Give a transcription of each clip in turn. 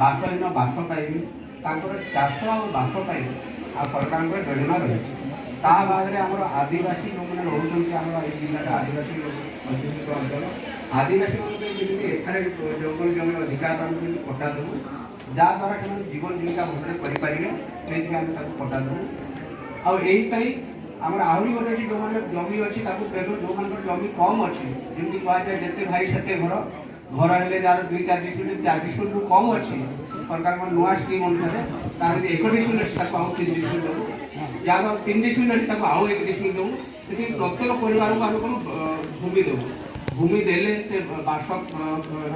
ବାସହୀନ ବାସ ପାଇବେ, ତାଙ୍କର ଚାଷ ଆଉ ବାସ ପାଇବେ ଆଉ ସରକାରଙ୍କର ଯୋଜନା ରହିଛି। ତା ବାଦରେ ଆମର ଆଦିବାସୀ ଯେଉଁମାନେ ରହୁଛନ୍ତି ଆମର ଏଇ ଜିଲ୍ଲାରେ ଆଦିବାସୀ ଅଧ୍ୟୁଷିତ ଅଞ୍ଚଳ ଆଦିବାସୀମାନଙ୍କୁ ଯେମିତି ଏଠାରେ ଜଙ୍ଗଲ ଜମି ଅଧିକାର ତାଙ୍କୁ ଯେମିତି ପଟ୍ଟା ଦେବୁ, ଯାହାଦ୍ୱାରା ସେମାନେ ଜୀବନ ଜୀବିକା ଭଲରେ କରିପାରିବେ, ସେଇଥିପାଇଁ ଆମେ ତାକୁ ପଟ୍ଟା ଦେବୁ। ଆଉ ଏଇପାଇଁ ଆମର ଆହୁରି ଗୋଟେ ଅଛି ଯେଉଁମାନେ ଜମି ଅଛି ତାକୁ ଦେଲୁ, ଯେଉଁମାନଙ୍କର ଜମି କମ୍ ଅଛି, ଯେମିତି କୁହାଯାଏ ଯେତେ ଭାଇ ସେତେ ଘର, ଘର ହେଲେ ଯାହାର 2-4 ଡିସିମିଲ୍ 4 ଡିସିମିଲ୍ରୁ କମ୍ ଅଛି, ସରକାରଙ୍କ ନୂଆ ସ୍କିମ୍ ଅନୁସାରେ ତାର ଯଦି 1 ଡିସିମିଲ୍ ଅଛି ତାକୁ ଆଉ 3 ଡିସିମିଲ୍ ଦେବୁ, ଯାହାର 3 ଡିସିମିଲ୍ ଅଛି ତାକୁ ଆଉ 1 ଡିସିମିଲ୍ ଦେବୁ। ସେଠି ପ୍ରତ୍ୟେକ ପରିବାରକୁ ଆମେ କ'ଣ ଭୂମି ଦେବୁ, ଭୂମି ଦେଲେ ସେ ବାସ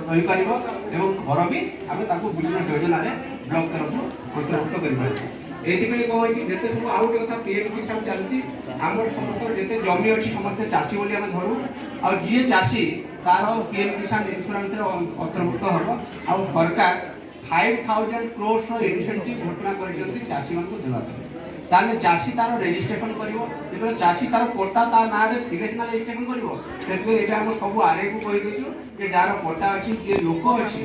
ରହିପାରିବ ଏବଂ ଘର ବି ଆମେ ତାକୁ ବିଭିନ୍ନ ଯୋଜନାରେ ବ୍ଲକ ତରଫରୁ ଅନ୍ତର୍ଭୁକ୍ତ କରିପାରିବୁ। ଏଇଥିପାଇଁ କ'ଣ ହେଇଛି, ଯେତେ ସବୁ ଆଉ ଗୋଟେ କଥା ପିଏମ୍ କିଷାନ ଚାଲିଛି, ଆମର ସମସ୍ତଙ୍କର ଯେତେ ଜମି ଅଛି ସମସ୍ତେ ଚାଷୀ ବୋଲି ଆମେ ଧରୁ, ଆଉ ଯିଏ ଚାଷୀ ତାର ପିଏମ୍ କିଷାନ ଇନ୍ସୁରାନ୍ସରେ ଅନ୍ତର୍ଭୁକ୍ତ ହେବ। ଆଉ ସରକାର 5,000 crores ଇନିସିଏଟିଭ୍ ଘୋଷଣା କରିଛନ୍ତି ଚାଷୀମାନଙ୍କୁ ଦେବା ପାଇଁ। ତାହେଲେ ଚାଷୀ ତାର ରେଜିଷ୍ଟ୍ରେସନ କରିବ, ଯେତେବେଳେ ଚାଷୀ ତାର ପଟ୍ଟା ତା ନାଁରେ ଥିଲେ ସିନା ରେଜିଷ୍ଟ୍ରେସନ କରିବ। ସେଥିପାଇଁ ଏଇଟା ଆମେ ସବୁ ଆର୍ଆଇକୁ କହିଦେଇଛୁ ଯେ ଯାହାର ପଟ୍ଟା ଅଛି, ଯିଏ ଲୋକ ଅଛି